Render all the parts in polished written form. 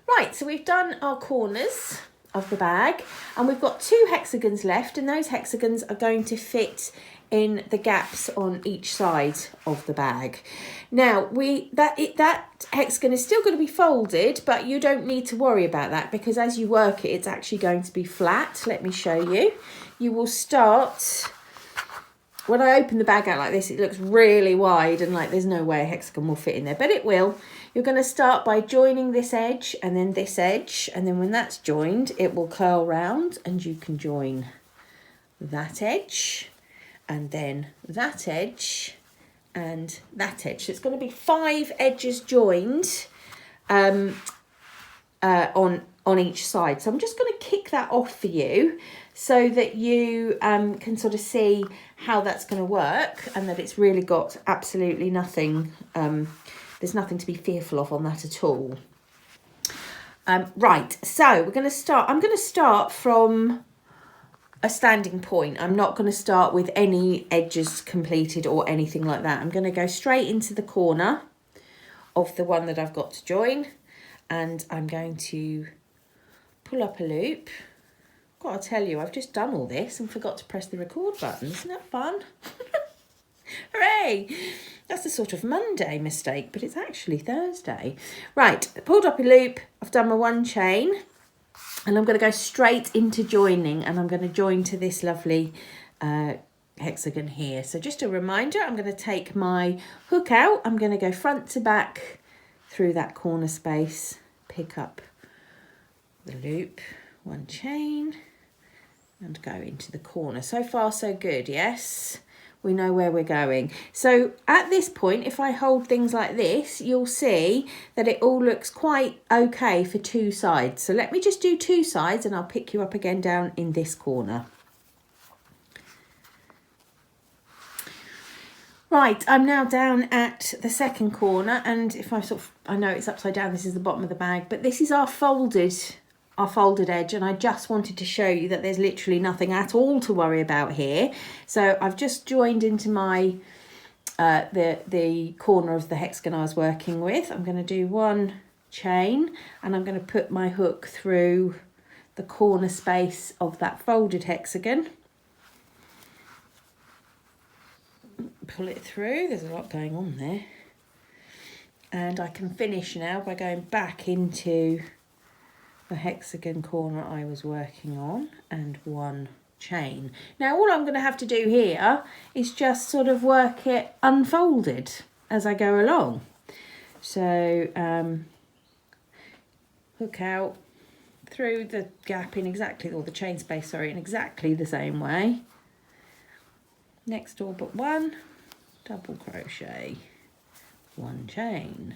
Right, so we've done our corners of the bag and we've got 2 hexagons left, and those hexagons are going to fit in the gaps on each side of the bag. Now that hexagon is still going to be folded, but you don't need to worry about that because as you work it, it's actually going to be flat. Let me show you. You will start, when I open the bag out like this, it looks really wide and like there's no way a hexagon will fit in there, but it will. You're going to start by joining this edge and then this edge, and then when that's joined, it will curl round and you can join that edge and then that edge and that edge. So it's going to be 5 edges joined on each side. So I'm just going to kick that off for you so that you can sort of see how that's going to work and that it's really got absolutely nothing, there's nothing to be fearful of on that at all. Right, so we're going to start, I'm going to start from a standing point. I'm not going to start with any edges completed or anything like that. I'm going to go straight into the corner of the one that I've got to join, and I'm going to pull up a loop. Got to tell you, I've just done all this and forgot to press the record button. Isn't that fun? Hooray! That's a sort of Monday mistake, but it's actually Thursday. Right, I pulled up a loop, I've done my 1 chain, and I'm going to go straight into joining, and I'm going to join to this lovely hexagon here. So just a reminder, I'm going to take my hook out, I'm going to go front to back through that corner space, pick up the loop, 1 chain, and go into the corner. So far so good, yes? We know where we're going. So at this point, if I hold things like this, you'll see that it all looks quite okay for 2 sides. So let me just do 2 sides and I'll pick you up again down in this corner. Right, I'm now down at the second corner, and if I know it's upside down, this is the bottom of the bag, but this is our folded edge, and I just wanted to show you that there's literally nothing at all to worry about here. So I've just joined into my the corner of the hexagon I was working with. I'm going to do 1 chain and I'm going to put my hook through the corner space of that folded hexagon. Pull it through, there's a lot going on there. And I can finish now by going back into the hexagon corner I was working on and 1 chain. Now all I'm going to have to do here is just sort of work it unfolded as I go along. So hook out through the gap in exactly, or the chain space, sorry, in exactly the same way. Next door but 1, double crochet, 1 chain.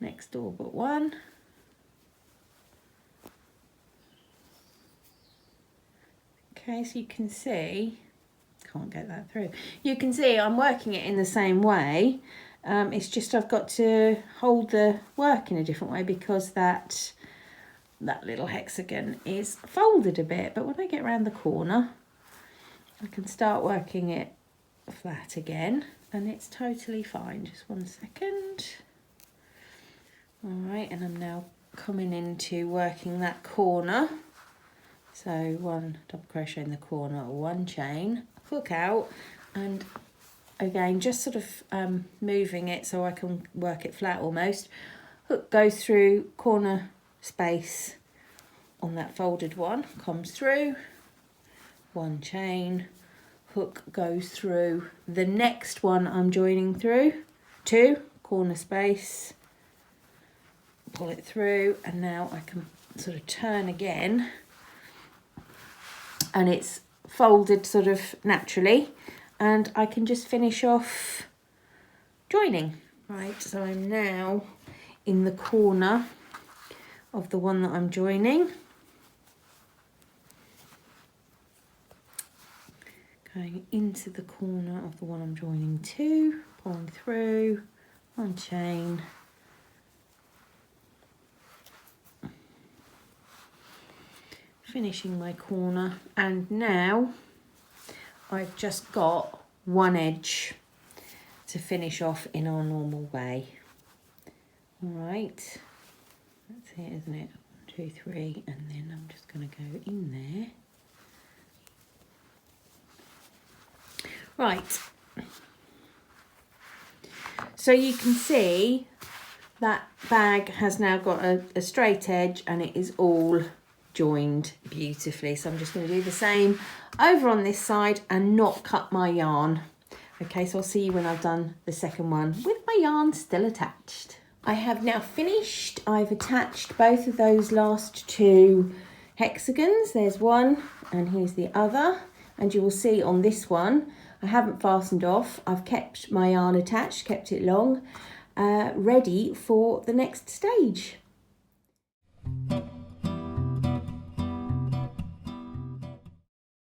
Next door but 1, okay, so you can see, can't get that through, you can see I'm working it in the same way, it's just I've got to hold the work in a different way because that little hexagon is folded a bit, but when I get around the corner I can start working it flat again and it's totally fine. Just 1 second. All right, and I'm now coming into working that corner. So 1 double crochet in the corner, 1 chain, hook out, and again just sort of moving it so I can work it flat almost. Hook goes through corner space on that folded one, comes through, 1 chain, hook goes through the next one I'm joining through, 2 corner space, pull it through, and now I can sort of turn again and it's folded sort of naturally, and I can just finish off joining. Right, so I'm now in the corner of the one that I'm joining, going into the corner of the one I'm joining to, pulling through, 1 chain, finishing my corner, and now I've just got 1 edge to finish off in our normal way. All right, that's it, isn't it? 1, 2, 3, and then I'm just going to go in there. Right, so you can see that bag has now got a straight edge and it is all joined beautifully. So I'm just going to do the same over on this side and not cut my yarn. Okay, so I'll see you when I've done the second one with my yarn still attached. I have now finished. I've attached both of those last 2 hexagons. There's one and here's the other. And you will see on this one, I haven't fastened off. I've kept my yarn attached, kept it long, ready for the next stage.